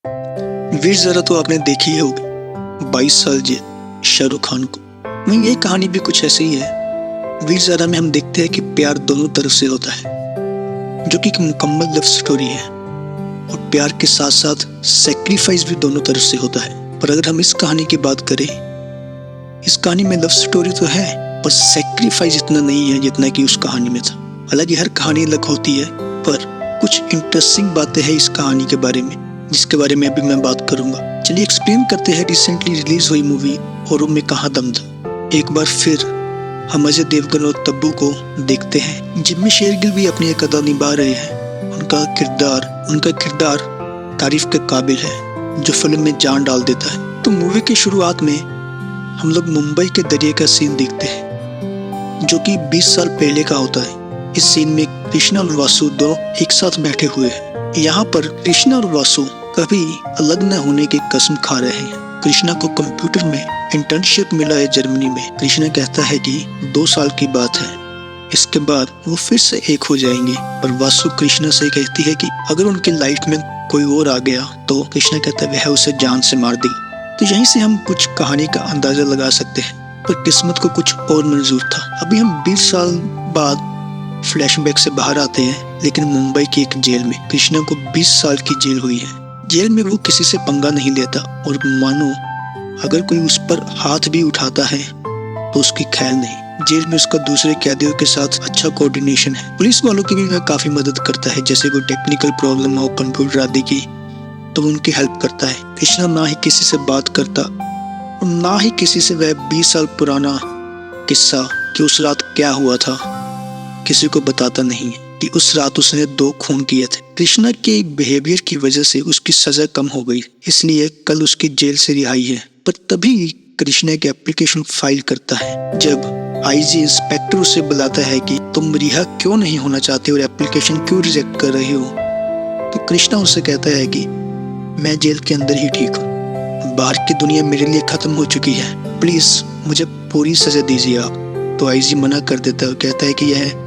वीर ज़रा तो आपने देखी ही होगी, 22 साल जेल शाहरुख खान को। वहीं ये कहानी भी कुछ ऐसी ही है। वीर ज़रा में हम देखते हैं कि प्यार दोनों तरफ से होता है, जो कि एक मुकम्मल लव स्टोरी है, और प्यार के साथ साथ सेक्रीफाइस भी दोनों तरफ से होता है। पर अगर हम इस कहानी की बात करें, इस कहानी में लव स्टोरी तो है पर सेक्रीफाइस इतना नहीं है जितना कि उस कहानी में था। हालांकि हर कहानी अलग होती है, पर कुछ इंटरेस्टिंग बातें हैं इस कहानी के बारे में, जिसके बारे में अभी मैं बात करूंगा। चलिए एक्सप्लेन करते हैं रिसेंटली रिलीज हुई मूवी औरों में कहाँ दम था। एक बार फिर हम अजय देवगन और तब्बू को देखते हैं, जिनमें शेरगिल भी अपनी एक अदा निभा रहे हैं। उनका किरदार तारीफ के काबिल है, जो फिल्म में जान डाल देता है। तो मूवी की शुरुआत में हम लोग मुंबई के दरिया का सीन देखते हैं, जो कि 20 साल पहले का होता है। इस सीन में कृष्णा और वासु दोनों एक साथ बैठे हुए हैं। यहाँ पर कृष्णा और वासु कभी अलग न होने की कसम खा रहे हैं। कृष्णा को कंप्यूटर में इंटर्नशिप मिला है जर्मनी में। कृष्णा कहता है कि 2 साल की बात है, इसके बाद वो फिर से एक हो जाएंगे। और वासु कृष्णा से कहती है कि अगर उनकी लाइफ में कोई और आ गया तो कृष्णा कहता है वह उसे जान से मार देगी। तो यहीं से हम कुछ कहानी का अंदाजा लगा सकते हैं, पर किस्मत को कुछ और मंजूर था। अभी हम 20 साल बाद फ्लैशबैक से बाहर आते हैं, लेकिन मुंबई की एक जेल में। कृष्णा को 20 साल की जेल हुई है। जेल में वो किसी से पंगा नहीं लेता, और मानो अगर कोई उस पर हाथ भी उठाता है तो उसकी खैर नहीं। जेल में उसका दूसरे कैदियों के साथ अच्छा कोऑर्डिनेशन है। पुलिस वालों की भी वह काफी मदद करता है, जैसे कोई टेक्निकल प्रॉब्लम हो कंप्यूटर आदि की, तो उनकी हेल्प करता है। कृष्णा ना ही किसी से बात करता और ना ही किसी से वह 20 साल पुराना किस्सा कि उस रात क्या हुआ था किसी को बताता नहीं कि उस रात उसने 2 खून किए थे। कृष्णा के बिहेवियर की वजह से उसकी सजा कम हो गई, इसलिए कल उसकी जेल से रिहाई है। पर तभी कृष्णा की एप्लीकेशन फाइल करता है, जब आईजी इंस्पेक्टर उसे बुलाता है कि तुम रिहा क्यों नहीं होना चाहते और एप्लीकेशन क्यों रिजेक्ट कर रहे हो। तो कृष्णा उससे कहता है कि मैं जेल के अंदर ही ठीक हूँ, बाहर की दुनिया मेरे लिए खत्म हो चुकी है, प्लीज मुझे पूरी सजा दीजिए आप। तो आईजी मना कर देता है और कहता है कि यह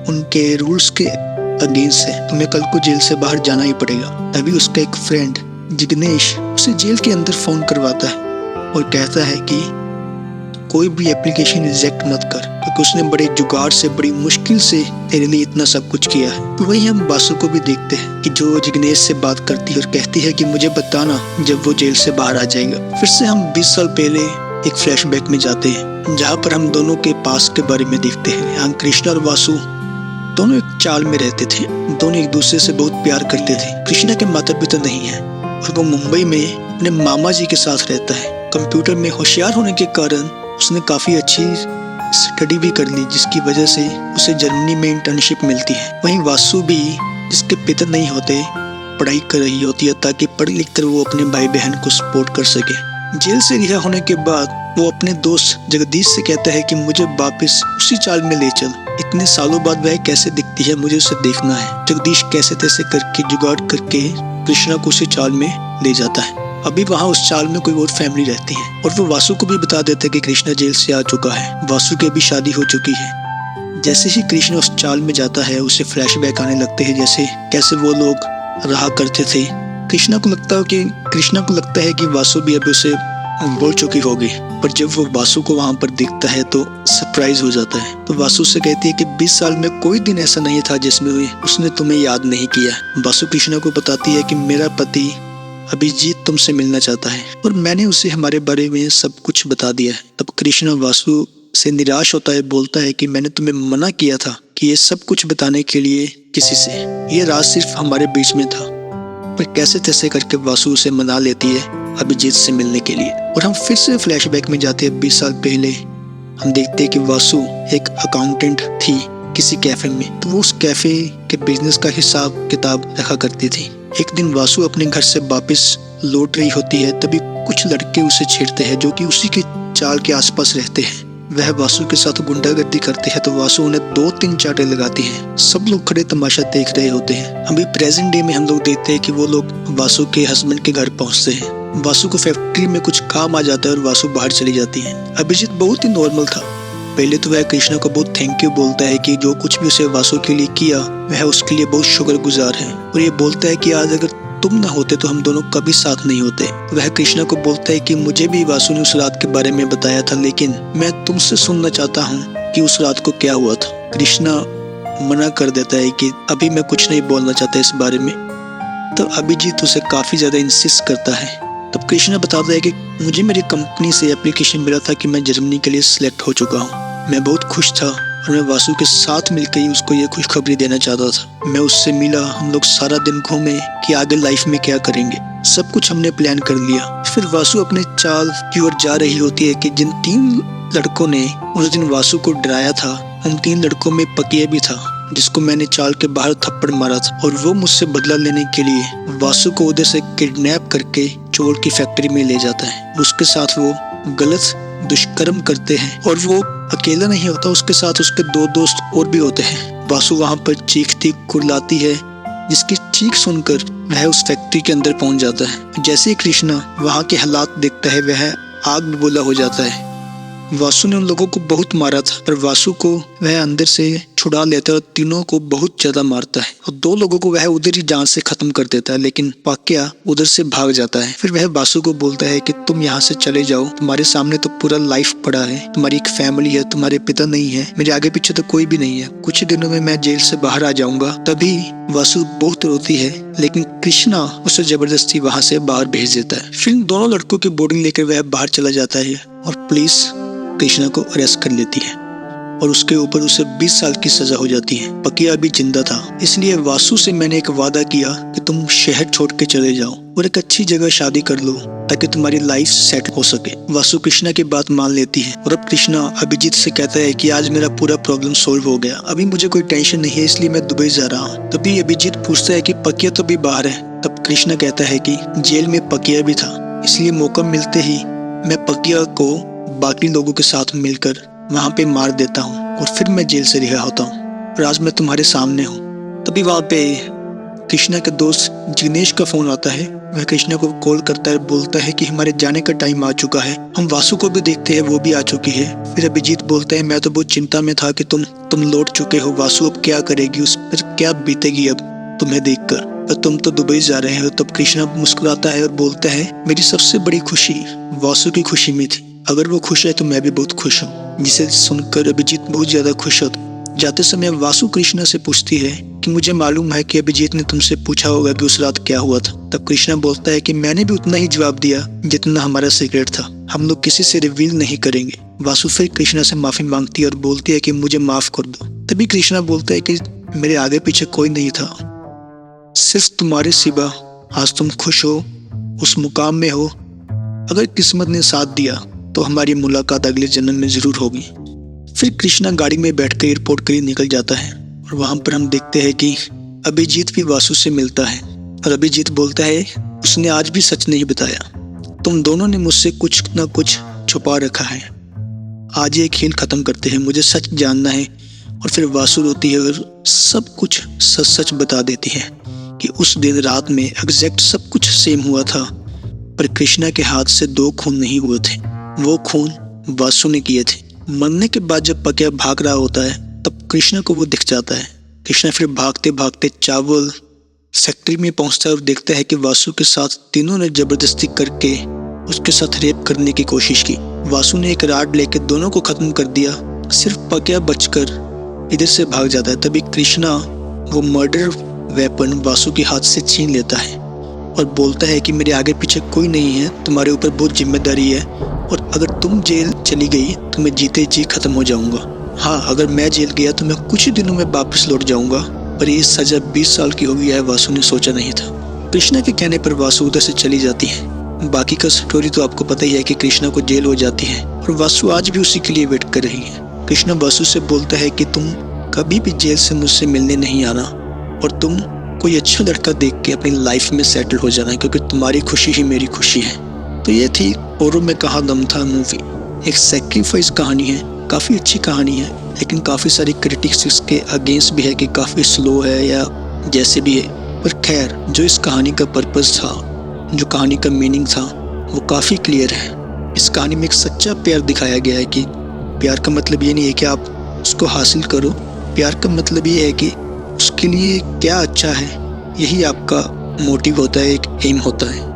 उनके रूल्स के अगेंस्ट है, तुम्हें कल को जेल से बाहर जाना ही पड़ेगा। तभी उसका एक फ्रेंड जिग्नेश उसे जेल के अंदर फोन करवाता है और कहता है कि कोई भी एप्लीकेशन रिजेक्ट मत कर, क्योंकि उसने बड़े जुगाड़ से बड़ी मुश्किल से तेरे लिए इतना सब कुछ किया है। तो वही हम बासु को भी देखते हैं कि जो जिग्नेश से बात करती है और कहती है कि मुझे बताना जब वो जेल से बाहर आ जाएगा। फिर से हम 20 साल पहले एक फ्लैशबैक में जाते हैं, जहाँ पर हम दोनों के पास के बारे में देखते हैं। यहाँ कृष्णा और वासु दोनों एक चाल में रहते थे, दोनों एक दूसरे से बहुत प्यार करते थे। कृष्णा के माता पिता नहीं है और वो मुंबई में अपने मामा जी के साथ रहता है। कंप्यूटर में होशियार होने के कारण उसने काफी अच्छी स्टडी भी कर ली, जिसकी वजह से उसे जर्मनी में इंटर्नशिप मिलती है। वहीं वासु भी, जिसके पिता नहीं होते, पढ़ाई कर रही होती है ताकि पढ़ लिख कर वो अपने भाई बहन को सपोर्ट कर सके। जेल से रिहा होने के बाद वो अपने दोस्त जगदीश से कहता है कि मुझे वापस उसी चाल में ले चल, इतने सालों बाद वह कैसे दिखती है मुझे उसे देखना है। जगदीश कैसे तैसे करके जुगाड़ करके कृष्णा को उसी चाल में ले जाता है। अभी वहाँ उस चाल में कोई और फैमिली रहती है, और वो वासु को भी बता देता है कि कृष्णा जेल से आ चुका है, वासु की अभी शादी हो चुकी है। जैसे ही कृष्णा उस चाल में जाता है, उसे फ्लैशबैक आने लगते हैं, जैसे कैसे वो लोग रहा करते थे। कृष्णा को लगता है कि वासु भी अभी उसे बोल चुकी होगी, पर जब वो वासु को वहाँ पर दिखता है तो सरप्राइज हो जाता है। तो वासु से कहती है कि 20 साल में कोई दिन ऐसा नहीं था जिसमें उसने तुम्हें याद नहीं किया। वासु कृष्णा को बताती है कि मेरा पति अभिजीत तुमसे मिलना चाहता है और मैंने उसे हमारे बारे में सब कुछ बता दिया है। तब कृष्णा वासु से निराश होता है, बोलता है कि मैंने तुम्हें मना किया था कि ये सब कुछ बताने के लिए किसी से, ये राज सिर्फ हमारे बीच में था। पर कैसे तैसे करके वासु उसे मना लेती है अभिजीत से मिलने के लिए। और हम फिर से फ्लैशबैक में जाते हैं 20 साल पहले। हम देखते हैं कि वासु एक अकाउंटेंट थी किसी कैफे में, तो वो उस कैफे के बिजनेस का हिसाब किताब रखा करती थी। एक दिन वासु अपने घर से वापस लौट रही होती है, तभी कुछ लड़के उसे छेड़ते हैं जो कि उसी के चाल के आसपास रहते हैं। वह वासु के साथ गुंडागर्दी करते हैं, तो वासु उन्हें 2-3 चाटे लगाती है। सब लोग खड़े तमाशा देख रहे होते हैं। अभी प्रेजेंट डे में हम लोग देखते हैं कि वो लोग वासु के हस्बैंड के घर पहुंचते हैं। वासु को फैक्ट्री में कुछ काम आ जाता है और वासु बाहर चली जाती है। अभिजीत बहुत ही नॉर्मल था। पहले तो वह कृष्णा को बहुत थैंक यू बोलता है कि जो कुछ भी उसे वासु के लिए किया वह उसके लिए बहुत शुक्रगुजार है, और ये बोलता है कि आज अगर तुम ना होते तो हम दोनों कभी साथ नहीं होते। वह कृष्णा को बोलता है कि मुझे भी वासु ने उस रात के बारे में बताया था, लेकिन मैं तुमसे सुनना चाहता हूँ कि उस रात को क्या हुआ था। कृष्णा मना कर देता है कि अभी मैं कुछ नहीं बोलना चाहता इस बारे में। तो अभिजीत उसे काफी ज्यादा इंसिस्ट करता है। तब कृष्णा बताता है कि मुझे मेरी कंपनी से एप्लीकेशन मिला था कि मैं जर्मनी के लिए सिलेक्ट हो चुका हूँ। मैं बहुत खुश था और मैं वासु के साथ मिलकर ही उसको ये खुशखबरी देना चाहता था। मैं उससे मिला, हम लोग सारा दिन घूमे कि आगे लाइफ में क्या करेंगे। सब कुछ हमने प्लान कर लिया। फिर वासु अपने चाल की ओर जा रही होती है कि जिन 3 लड़कों ने उस दिन वासु को डराया था, उन 3 लड़कों में पकिया भी था, जिसको मैंने चाल के बाहर थप्पड़ मारा था। और वो मुझसे बदला लेने के लिए वासु को उधर से किडनैप करके चोर की फैक्ट्री में ले जाता है। उसके साथ वो गलत दुष्कर्म करते हैं और वो अकेला नहीं होता, उसके साथ उसके 2 दोस्त और भी होते हैं। वासु वहां पर चीखती कुर्लाती है, जिसकी चीख सुनकर वह उस फैक्ट्री के अंदर पहुंच जाता है। जैसे ही कृष्णा वहां के हालात देखता है, वह आग में बोला हो जाता है। वासु ने उन लोगों को बहुत मारा था, पर वासु को वह अंदर से छुड़ा लेता है और तीनों को बहुत ज्यादा मारता है और 2 लोगों को वह उधर ही जान से खत्म कर देता है। लेकिन पाक्या उधर से भाग जाता है। फिर वह वासु को बोलता है कि तुम यहाँ से चले जाओ, तुम्हारे सामने तो पूरा लाइफ पड़ा है, तुम्हारी एक फैमिली है, तुम्हारे पिता नहीं है, मेरे आगे पीछे तो कोई भी नहीं है, कुछ दिनों में मैं जेल से बाहर आ जाऊंगा। तभी वासु बहुत रोती है, लेकिन कृष्णा उसे जबरदस्ती वहाँ से बाहर भेज देता है। फिर दोनों लड़कों की बोर्डिंग लेकर वह बाहर चला जाता है और पुलिस कृष्णा को अरेस्ट कर लेती है और उसके ऊपर उसे 20 साल की सजा हो जाती है। पकिया भी जिंदा था, इसलिए वासु से मैंने एक वादा किया कि तुम शहर छोड़ के चले जाओ और एक अच्छी जगह शादी कर लो ताकि तुम्हारी लाइफ सेट हो सके। वासु कृष्णा की बात मान लेती है और अब कृष्णा अभिजीत से कहता है कि आज मेरा पूरा प्रॉब्लम सॉल्व हो गया, अभी मुझे कोई टेंशन नहीं है, इसलिए मैं दुबई जा रहा हूँ। तभी अभिजीत पूछता है कि पकिया तो भी बाहर है। तब कृष्णा कहता है कि जेल में पकिया भी था, इसलिए मौका मिलते ही मैं पकिया को बाकी लोगों के साथ मिलकर वहां पे मार देता हूँ और फिर मैं जेल से रिहा होता हूँ और आज मैं तुम्हारे सामने हूँ। तभी वहां पे कृष्णा के दोस्त जिग्नेश का फोन आता है। वह कृष्णा को कॉल करता है, बोलता है कि हमारे जाने का टाइम आ चुका है, हम वासु को भी देखते हैं, वो भी आ चुकी है। फिर अभिजीत बोलता है मैं तो बहुत चिंता में था कि तुम लौट चुके हो, वासु अब क्या करेगी, उस पर क्या बीतेगी अब तुम्हें देखकर, और तुम तो दुबई जा रहे हो। तब कृष्णा मुस्कुराता है और बोलता है मेरी सबसे बड़ी खुशी वासु की खुशी में थी, अगर वो खुश है तो मैं भी बहुत खुश हूँ। जिसे सुनकर अभिजीत बहुत ज्यादा खुश होता। जाते समय वासु कृष्णा से पूछती है कि मुझे मालूम है कि अभिजीत ने तुमसे पूछा होगा कि उस रात क्या हुआ था। तब कृष्णा बोलता है कि मैंने भी उतना ही जवाब दिया जितना हमारा सीक्रेट था, हम लोग किसी से रिवील नहीं करेंगे। वासु फिर कृष्णा से माफी मांगती है और बोलती है कि मुझे माफ कर दो। तभी कृष्णा बोलता है कि मेरे आगे पीछे कोई नहीं था, सिर्फ तुम्हारे सिवा। आज तुम खुश हो, उस मुकाम में हो, अगर किस्मत ने साथ दिया तो हमारी मुलाकात अगले जन्म में जरूर होगी। फिर कृष्णा गाड़ी में बैठकर एयरपोर्ट के लिए निकल जाता है और वहां पर हम देखते हैं कि अभिजीत भी वासु से मिलता है और अभिजीत बोलता है उसने आज भी सच नहीं बताया, तुम दोनों ने मुझसे कुछ ना कुछ छुपा रखा है, आज ये खेल खत्म करते हैं, मुझे सच जानना है। और फिर वासु रोती है और सब कुछ सच सच बता देती है कि उस दिन रात में एग्जैक्ट सब कुछ सेम हुआ था, पर कृष्णा के हाथ से 2 खून नहीं हुए थे, वो खून वासु ने किए थे। मरने के बाद जब पकिया भाग रहा होता है तब कृष्णा को वो दिख जाता है। कृष्णा फिर भागते भागते चावल फैक्ट्री में पहुंचता है और देखता है कि वासु के साथ तीनों ने जबरदस्ती करके उसके साथ रेप करने की कोशिश की। वासु ने एक राड लेके दोनों को खत्म कर दिया, सिर्फ पकिया बचकर इधर से भाग जाता है। तभी कृष्णा वो मर्डर वेपन वासु के हाथ से छीन लेता है और बोलता है कि मेरे आगे पीछे कोई नहीं है, तुम्हारे ऊपर बहुत जिम्मेदारी है और अगर तुम जेल चली गई तो मैं जीते जी खत्म हो जाऊंगा। हाँ, अगर मैं जेल गया तो मैं कुछ ही दिनों में वापस लौट जाऊंगा, पर ये सजा 20 साल की होगी, यह वासु ने सोचा नहीं था। कृष्णा के कहने पर वासु उधर से चली जाती है। बाकी का स्टोरी तो आपको पता ही है कि कृष्णा को जेल हो जाती है और वासु आज भी उसी के लिए वेट कर रही है। कृष्णा वासु से बोलता है कि तुम कभी भी जेल से मुझसे मिलने नहीं आना और तुम कोई अच्छा लड़का देख के अपनी लाइफ में सेटल हो जाना, क्योंकि तुम्हारी खुशी ही मेरी खुशी है। तो ये थी औरों में कहाँ दम था मूवी। एक सैक्रिफाइस कहानी है, काफ़ी अच्छी कहानी है, लेकिन काफ़ी सारी क्रिटिक्स इसके अगेंस्ट भी है कि काफ़ी स्लो है या जैसे भी है। पर खैर, जो इस कहानी का पर्पस था, जो कहानी का मीनिंग था, वो काफ़ी क्लियर है। इस कहानी में एक सच्चा प्यार दिखाया गया है कि प्यार का मतलब ये नहीं है कि आप उसको हासिल करो, प्यार का मतलब ये है कि उसके लिए क्या अच्छा है, यही आपका मोटिव होता है, एक एम होता है।